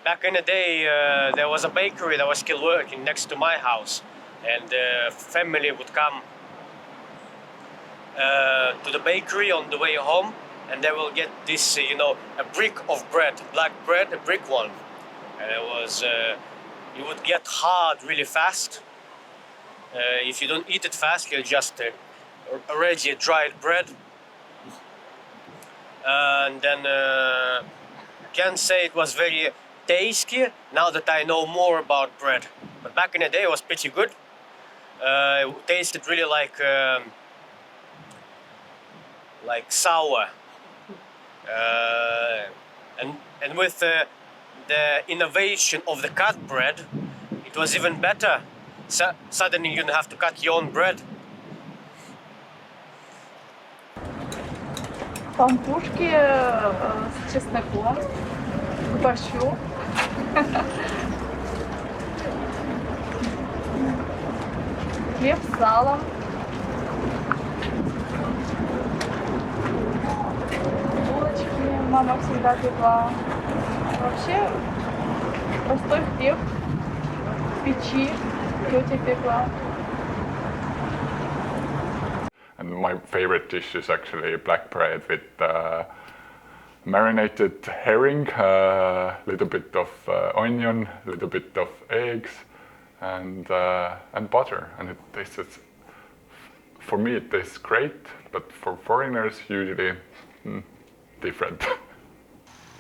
Back in the day, there was a bakery that was still working next to my house, and the family would come to the bakery on the way home, and they will get this, a brick of bread, black bread, a brick one, and it was, you would get hard really fast. If you don't eat it fast, you just already dried bread, and then can say it was very tasty now that I know more about bread. But back in the day, it was pretty good. It tasted really like sour, and with the innovation of the cut bread, it was even better. Suddenly you don't have to cut your own bread. Пампушки с чесноком, к борщу. Хлеб с салом. Булочки мама всегда пекла. Вообще простой хлеб в печи тетя пекла. And my favorite dish is actually black bread with marinated herring, a little bit of onion, a little bit of eggs, and butter. And it tastes, for me it tastes great, but for foreigners usually different.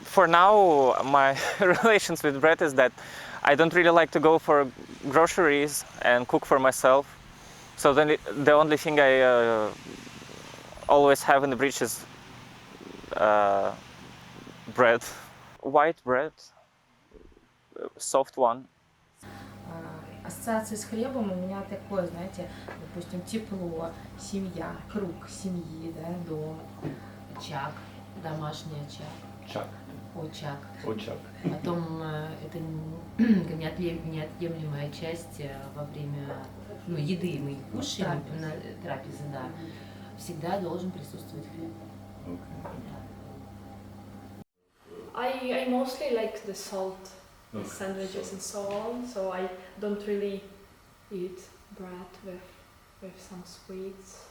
For now, my relations with bread is that I don't really like to go for groceries and cook for myself. So then the only thing I always have in the fridge is bread. White bread, soft one. Ассоциация с хлебом у меня такое, знаете, допустим, тепло, семья, круг семьи, да, дом, очаг, домашний очаг. Очаг. Очаг. Очаг. Потом это неотъемлемая часть во время еды. Мы кушаем на трапезе, да. Всегда должен присутствовать хлеб. I mostly like the salt sandwiches and so on, so I don't really eat bread with some sweets.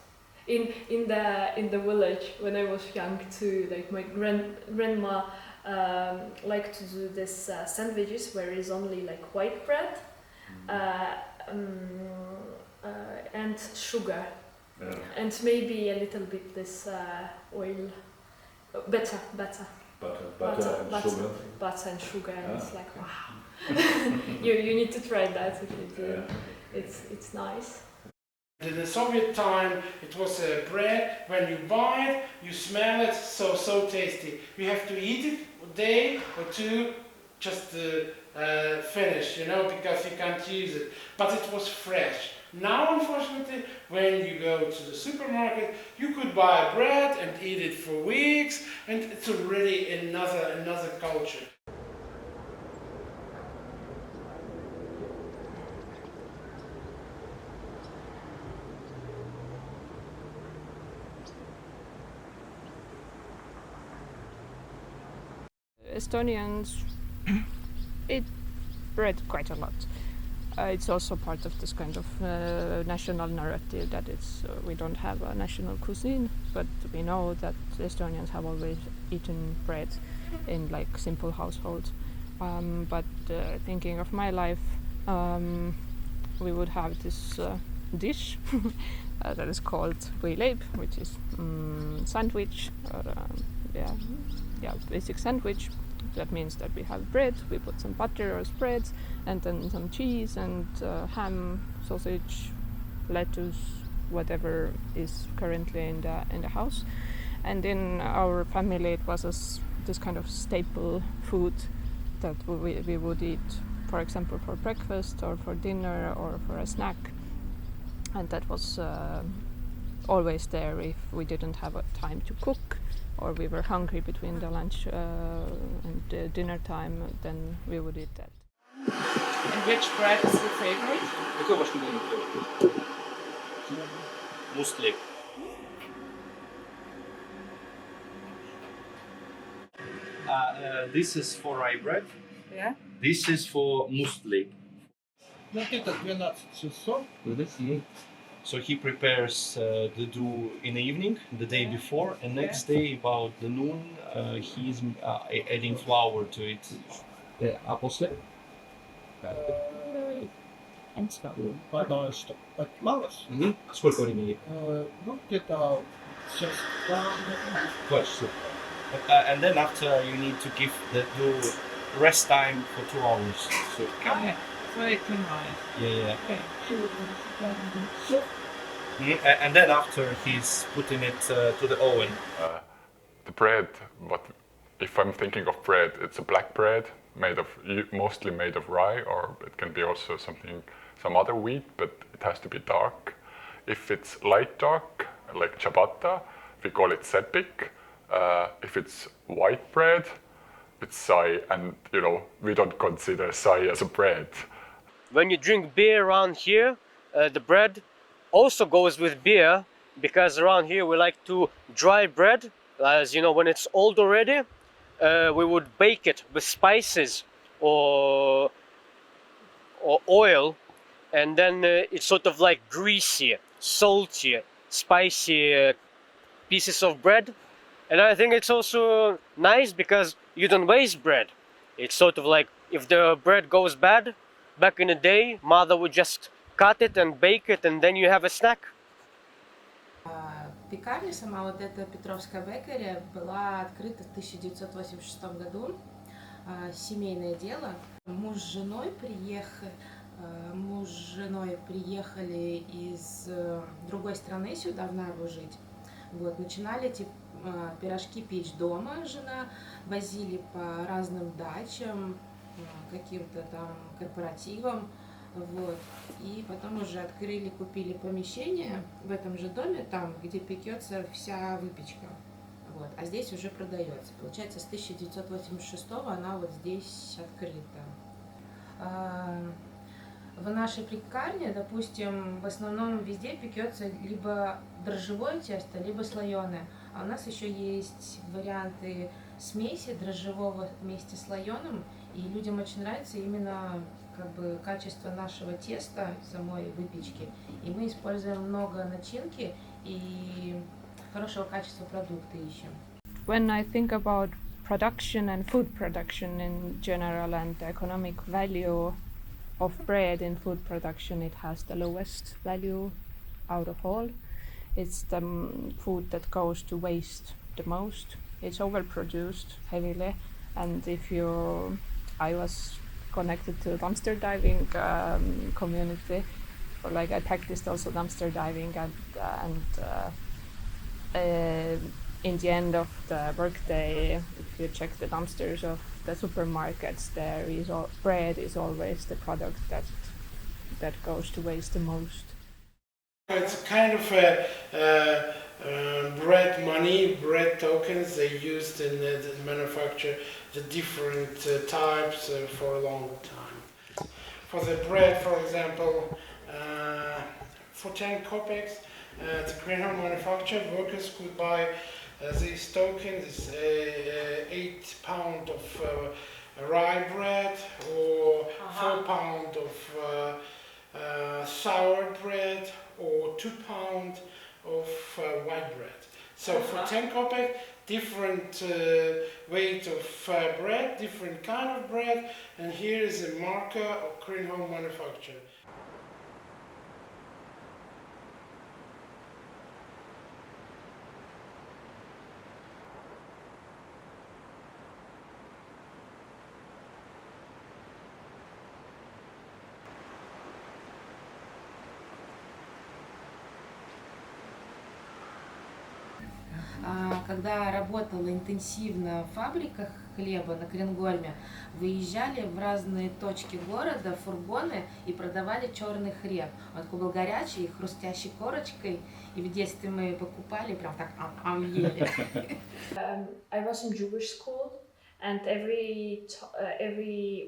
In the village when I was young too, like my grandma liked to do this sandwiches where is only like white bread and sugar, and maybe a little bit this oil, butter and sugar, and it's like wow. you need to try that if you do. It's nice. In the Soviet time, it was bread. When you buy it, you smell it, so tasty. You have to eat it a day or two, just finish, because you can't use it. But it was fresh. Now, unfortunately, when you go to the supermarket, you could buy bread and eat it for weeks, and it's already another culture. Estonians eat bread quite a lot. It's also part of this kind of national narrative that we don't have a national cuisine, but we know that Estonians have always eaten bread in like simple households. But thinking of my life, we would have this dish that is called Gleb, which is sandwich, or basic sandwich. That means that we have bread, we put some butter or spreads, and then some cheese and ham, sausage, lettuce, whatever is currently in the house. And in our family, it was this kind of staple food that we would eat, for example, for breakfast or for dinner or for a snack. And that was always there if we didn't have time to cook, or we were hungry between the lunch and dinner time, then we would eat that. And which bread is your favorite? Mostly. This is 4 rye bread. Yeah. This is for mustlik. So he prepares the dough in the evening, the day before, and next day about the noon he's adding flour to it. A после? Сколько времени? Ну, где-то сейчас. 2 часа. And then after you need to give the dough rest time for 2 hours. So Okay. So it can rise. yeah. Okay. And then after he's putting it to the oven. The bread, but if I'm thinking of bread, it's a black bread mostly made of rye, or it can be also some other wheat, but it has to be dark. If it's light dark, like ciabatta, we call it sepik. If it's white bread, it's sai, and we don't consider sai as a bread. When you drink beer around here, the bread also goes with beer, because around here we like to dry bread. As you know, when it's old already, we would bake it with spices or oil, and then it's sort of like greasy, salty, spicy pieces of bread. And I think it's also nice because you don't waste bread. It's sort of like if the bread goes bad, back in the day, mother would just cut it and bake it, and then you have a snack. Пекарня сама, вот эта Петровская бэкери, была открыта в 1986 году. Семейное дело. Муж с женой приехали из другой страны сюда, в Нарву жить. Вот, начинали эти пирожки печь дома, жена, возили по разным дачам, каким-то там корпоративам. Вот. И потом уже купили помещение в этом же доме, там, где пекется вся выпечка. Вот. А здесь уже продается. Получается, с 1986 она вот здесь открыта. В нашей пекарне, допустим, в основном везде пекется либо дрожжевое тесто, либо слоеное. А у нас еще есть варианты смеси дрожжевого вместе с слоеным. И людям очень нравится именно качество нашего теста, самой выпечки. И мы используем много начинки и хорошего качества продукты ищем. When I think about production and food production in general and the economic value of bread in food production, it has the lowest value out of all. It's the food that goes to waste the most. It's overproduced heavily, and I was connected to dumpster diving community, or I practiced also dumpster diving, and in the end of the workday, if you check the dumpsters of the supermarkets, bread is always the product that goes to waste the most. It's kind of bread money, bread tokens they used in the manufacture the different types for a long time. For the bread, for example, for 10 kopecks, the greenhouse manufacturer workers could buy these tokens, 8 pounds of rye bread or 4 pounds of sour bread or 2 pounds of white bread. So for 10 kopek, different weight of bread, different kind of bread, and here is a marker of greenhouse manufacturer. Когда работала интенсивно в фабриках хлеба на Кренгольме, выезжали в разные точки города фургоны и продавали черный хлеб. Он такой был горячий, хрустящей корочкой, и в детстве мы покупали, прям так ели. I was in Jewish school, and every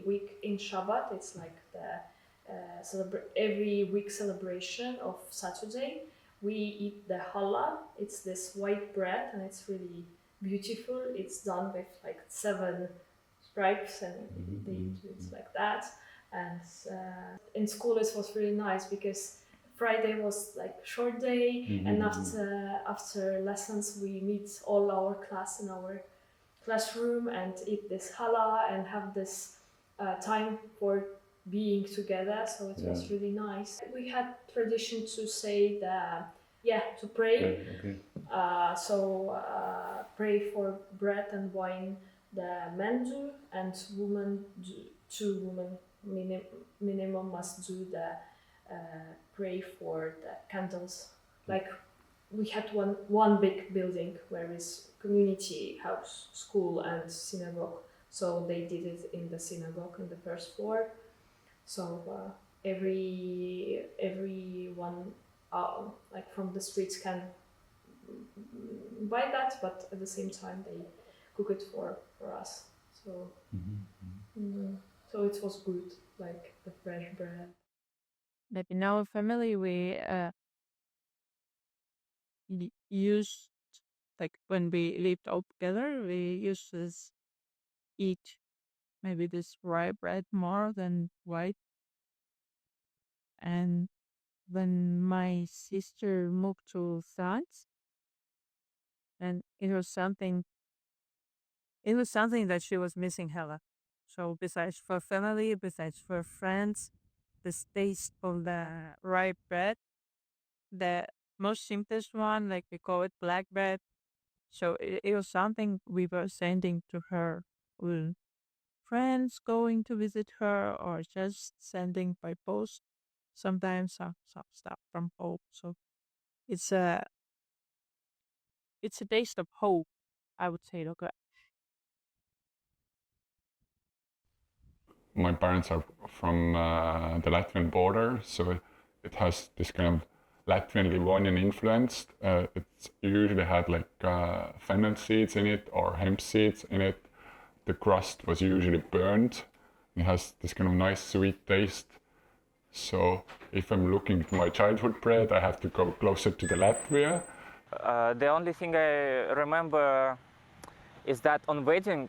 week in Shabbat, it's like the every week celebration of Saturday. We eat the challah. It's this white bread, and it's really beautiful. It's done with like 7 stripes, and they do it like that. And in school it was really nice because Friday was like short day, and after lessons we meet all our class in our classroom and eat this challah and have this time for being together. So it was really nice. We had tradition to say to pray. Pray for bread and wine. The men do, and women do. 2 women minimum must do the pray for the candles. Like we had one big building where is community house, school and synagogue. So they did it in the synagogue in the first floor. So everyone like from the streets can buy that, but at the same time they cook it for us. So so it was good, like the fresh bread. Maybe in our family we used, like when we lived all together, we used to eat maybe this rye bread more than white. And when my sister moved to France, and it was something that she was missing hella. So besides for family, besides for friends, this taste of the rye bread, the most simplest one, like we call it black bread. So it was something we were sending to her with friends going to visit her, or just sending by post sometimes some stuff from home. So it's a taste of hope, I would say. Okay. My parents are from the Latvian border, so it has this kind of Latvian Livonian influence. It's usually had like fennel seeds in it or hemp seeds in it. The crust was usually burnt. It has this kind of nice sweet taste. So if I'm looking at my childhood bread, I have to go closer to the Latvia. The only thing I remember is that on wedding,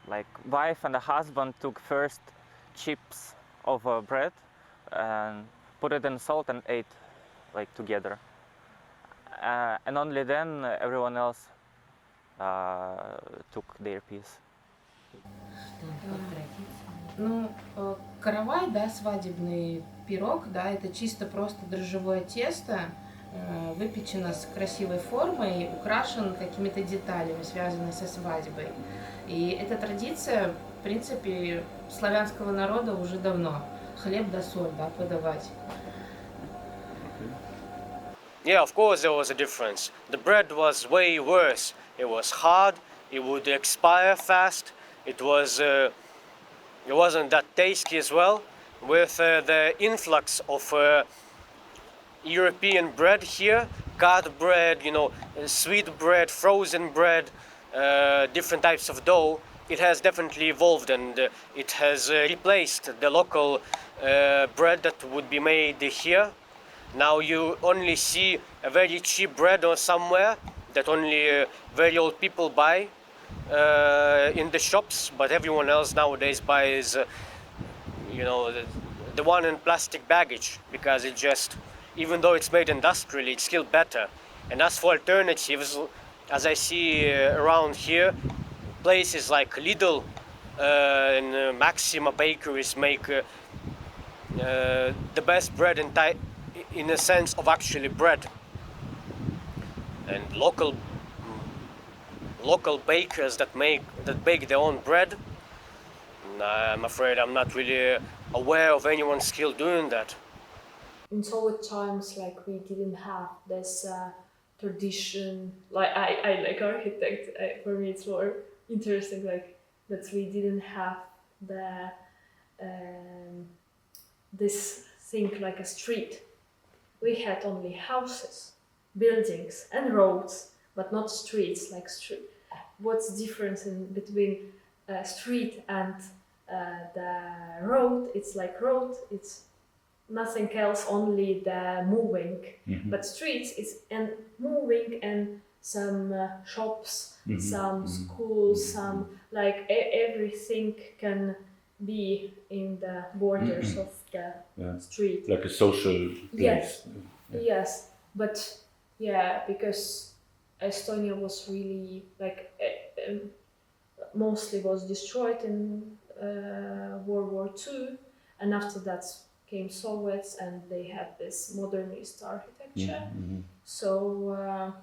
like wife and the husband took first chips of bread and put it in salt and ate like together. And only then everyone else took their piece. Ну, каравай, да, свадебный пирог, да, это чисто просто дрожжевое тесто, выпечено с красивой формой, украшен какими-то деталями, связанными со свадьбой. И эта традиция, в принципе, славянского народа уже давно. Хлеб да соль, да, подавать. Yeah, of course there was a difference. The bread was way worse. It was hard, it would expire fast, it wasn't that tasty as well. With the influx of European bread here, cut bread, sweet bread, frozen bread, different types of dough, it has definitely evolved, and it has replaced the local bread that would be made here. Now you only see a very cheap bread or somewhere that only very old people buy in the shops, but everyone else nowadays buys, the one in plastic baggage, because it just, even though it's made industrially, it's still better. And as for alternatives, as I see around here, places like Lidl and Maxima bakeries make the best bread in a sense of actually bread. And local bakers that bake their own bread, I'm afraid I'm not really aware of anyone still doing that. In Soviet times, like we didn't have this tradition. Like I like architect. For me, it's more interesting. Like that we didn't have the this thing like a street. We had only houses, buildings, and roads, but not streets. Like street. What's the difference between street and the road? It's like road. It's nothing else, only the moving. Mm-hmm. But streets is and moving and some shops, some schools, some like everything can be in the borders of the street. Like a social place. Yes, but yeah, because Estonia was really like mostly was destroyed in World War II, and after that came Soviets, and they had this modernist architecture. So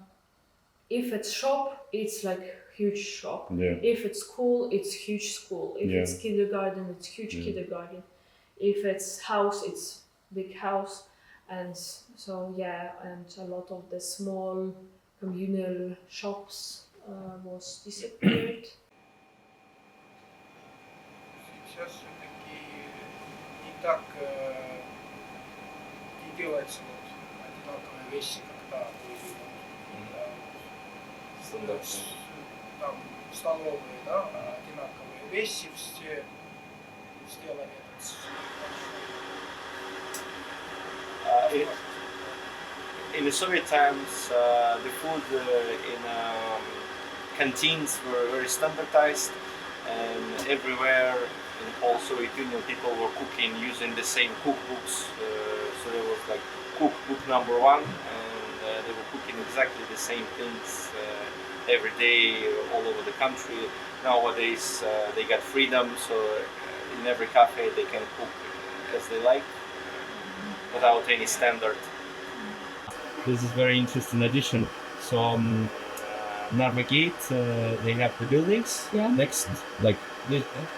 if it's shop, it's like huge shop. If it's school, it's huge school. If it's kindergarten, it's huge kindergarten. If it's house, it's big house. And so and a lot of the small communal shops was disappeared. Сейчас все-таки не так не делается одинаковые вещи, как там были там столовые, одинаковые вещи все сделали. In the Soviet times, the food in canteens were very standardized, and everywhere in all Soviet Union people were cooking using the same cookbooks. So there was like cookbook number 1, and they were cooking exactly the same things every day all over the country. Nowadays they got freedom, so in every cafe they can cook as they like, without any standard. This is very interesting addition. So Narva Gate, they have the buildings next, like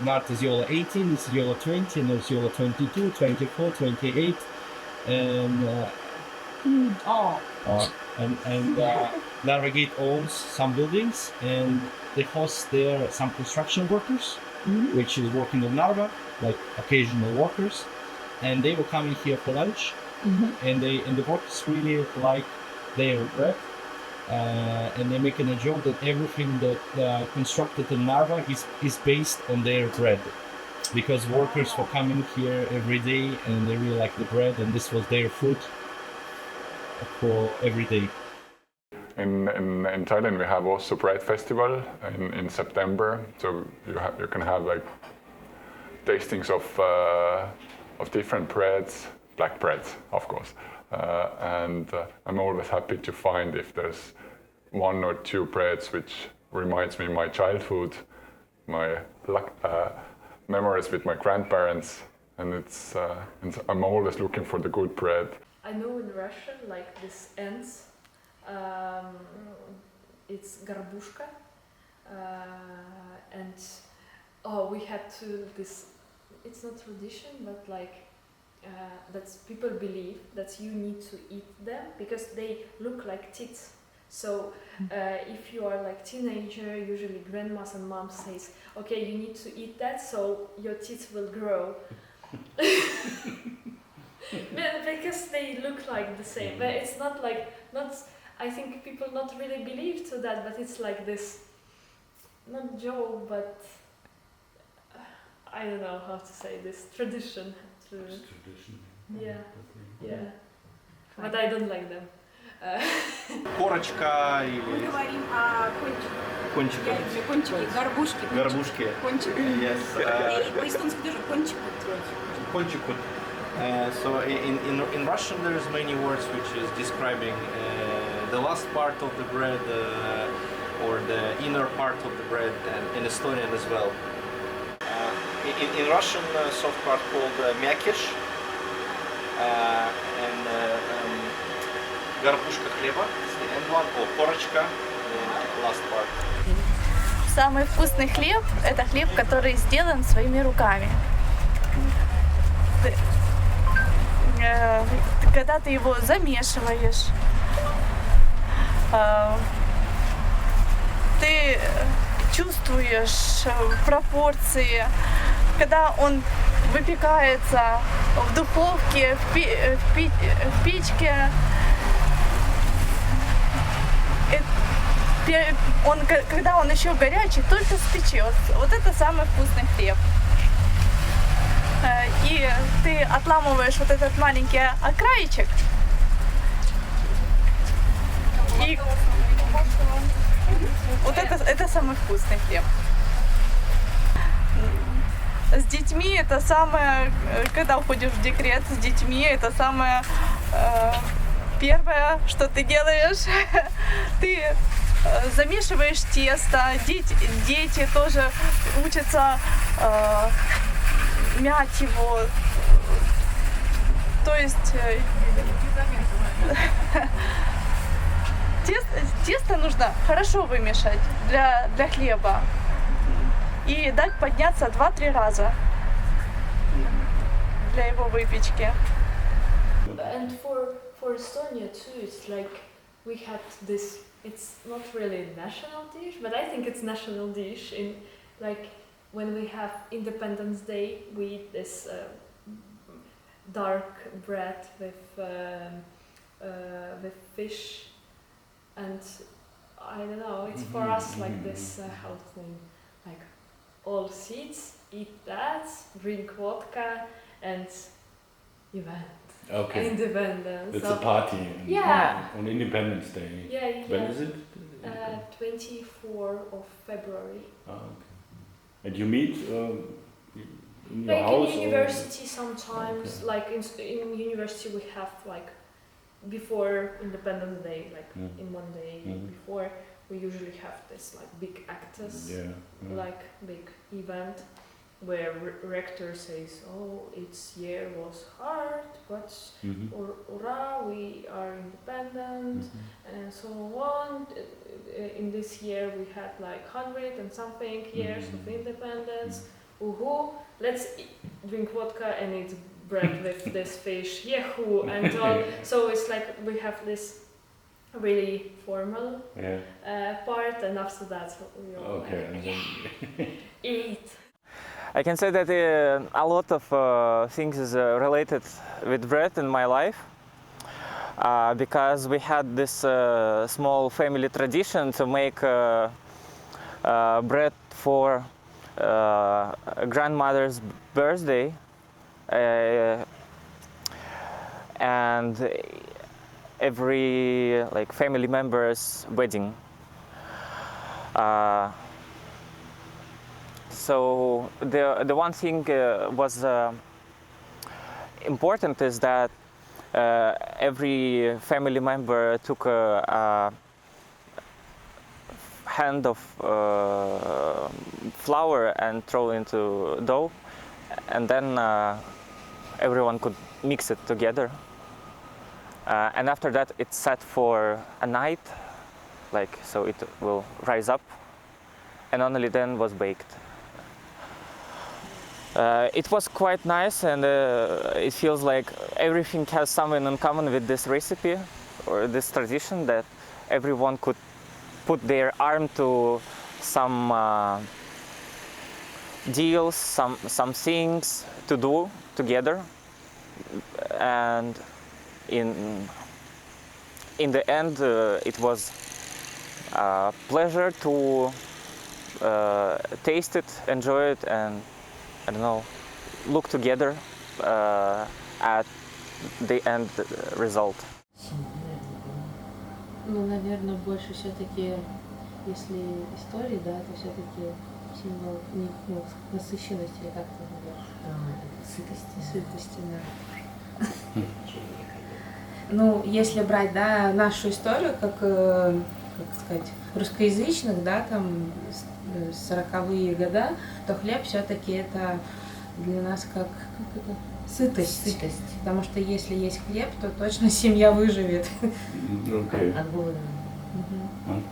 NART is Yola 18, this is Yola 20, and there's Yola 22, 24, 28, and Narva Gate owns some buildings, and they host there some construction workers, which is working in Narva, like occasional workers, and they were coming here for lunch. And the workers really like their bread, and they're making a joke that everything that constructed in Narva is based on their bread, because workers were coming here every day and they really like the bread, and this was their food for every day. In Thailand we have also Bread Festival in September, so you can have like tastings of different breads. Black breads, of course, and I'm always happy to find if there's 1 or 2 breads which reminds me of my childhood, my memories with my grandparents, and I'm always looking for the good bread. I know in Russian, like this ends, it's garbushka, and we had this. It's not tradition, but like. That people believe that you need to eat them because they look like teeth. So if you are like teenager, usually grandmas and moms says, okay, you need to eat that so your teeth will grow. Because they look like the same. But it's not like, I think people not really believe to that, but it's like this, not joke, but I don't know how to say this, tradition. Yeah. But I don't like them. Корочка или... Мы говорим о кончиках. Кончики, горбушки. Горбушки. Кончики. Yes. По-эстонски тоже кончикут. Кончикут. So in Russian there is many words which is describing the last part of the bread or the inner part of the bread, and in Estonian as well. In Russian, soft part called myakish, and горбушка хлеба is the end one, or korочка, the last part. Самый вкусный хлеб – это хлеб, который сделан своими руками. Когда ты его замешиваешь, ты чувствуешь пропорции, когда он выпекается в духовке, в печке. Когда он еще горячий, только спечется. Вот это самый вкусный хлеб. И ты отламываешь вот этот маленький окраечек. И самый вкусный хлеб. С детьми это самое, когда уходишь в декрет с детьми, это самое первое, что ты делаешь. Ты замешиваешь тесто, дети тоже учатся мять его. То есть тесто нужно хорошо вымешать для хлеба и дать подняться 2-3 раза для его выпечки. And for Estonia too, it's like we had this. It's not really a national dish, but I think it's national dish. In like when we have Independence Day, we eat this dark bread with fish, and I don't know. It's for us like this how to name, like all seats, eat that, drink vodka, and event. Okay. Independence. It's a party on Independence Day. Yeah. When is it? 24 of February. Ah, okay. And you meet in your like house? in university sometimes. Okay. Like in university we have like before Independence Day, like in one day before, we usually have this like big actors, like big event where rector says, "Oh, its year was hard, but hurrah, we are independent," and so on. In this year we had like 100 and something years of independence. Let's drink vodka and eat bread with this fish, yehoo, and all. So it's like we have this really formal part, and after that we all eat. I can say that a lot of things is related with bread in my life, because we had this small family tradition to make bread for grandmother's birthday and every like family member's wedding. So the one thing was important is that every family member took a hand of flour and throw into dough, and then everyone could mix it together. And after that, it's set for a night, like so it will rise up, and only then was baked. It was quite nice, and it feels like everything has something in common with this recipe or this tradition, that everyone could put their arm to some deals, some things to do together, and in the end it was a pleasure to taste it, enjoy it, and I don't know, look together at the end result. Ну, наверное, больше все-таки, если истории, да, то все-таки символ насыщенности, или как это называется? Сытости, да. Ну, если брать, да, нашу историю, как сказать, русскоязычных, да, там, 40-е года, то хлеб все-таки это для нас как это? Сытость. Потому что если есть хлеб, то точно семья выживет. От голода.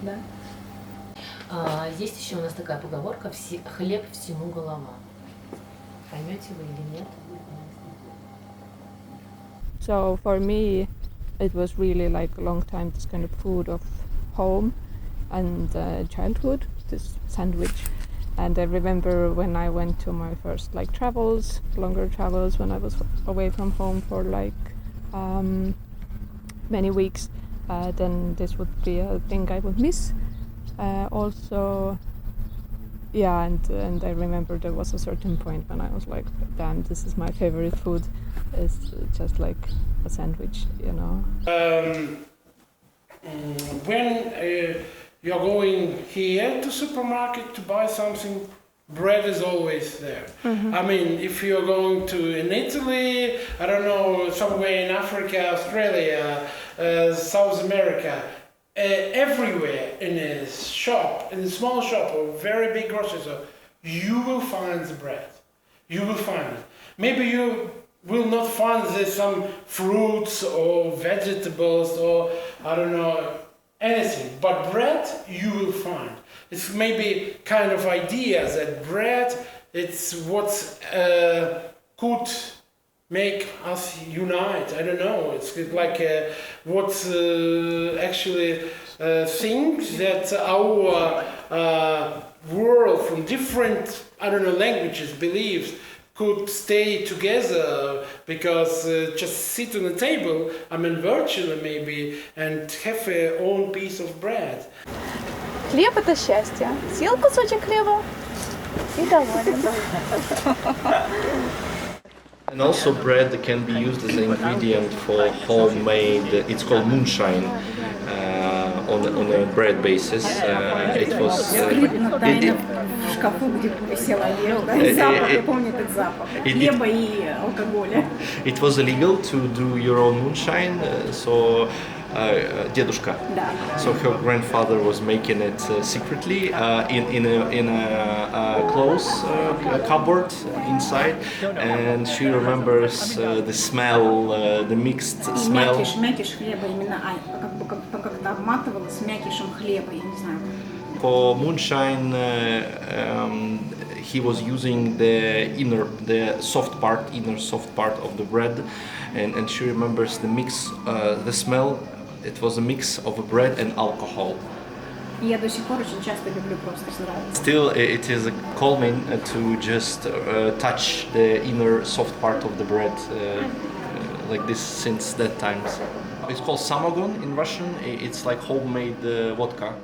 Да. Есть еще у нас такая поговорка: хлеб всему голова. Поймете вы или нет? So for me, it was really like a long time this kind of food of home and childhood, this sandwich. And I remember when I went to my first like travels, longer travels, when I was away from home for like many weeks, then this would be a thing I would miss. Also, yeah, and I remember there was a certain point when I was like, damn, this is my favorite food. It's just like a sandwich, you know. When You're going here to supermarket to buy something, bread is always there. I mean, if you're going to in Italy, I don't know, somewhere in Africa, Australia, South America, everywhere in a shop, in a small shop or very big grocery store, you will find the bread. You will find it. Maybe you will not find there some fruits or vegetables or I don't know, anything, but bread you will find. It's maybe kind of idea that bread, it's what could make us unite. I don't know. It's like what actually things that our world from different, I don't know, languages, beliefs could stay together because just sit on a table, I mean virtually maybe, and have their own piece of bread. Хлеб – это счастье. Съел кусочек хлеба и доволен. And also bread can be used as an ingredient for homemade, it's called moonshine, on a bread basis. It was... It was illegal to do your own moonshine, so Dedushka. So her grandfather was making it secretly in a close cupboard inside, and she remembers the smell, the mixed smell. For moonshine, he was using the inner soft part of the bread, and she remembers the mix, the smell. It was a mix of bread and alcohol. Still, it is calming to just touch the inner soft part of the bread like this since that times. It's called samogon in Russian. It's like homemade vodka.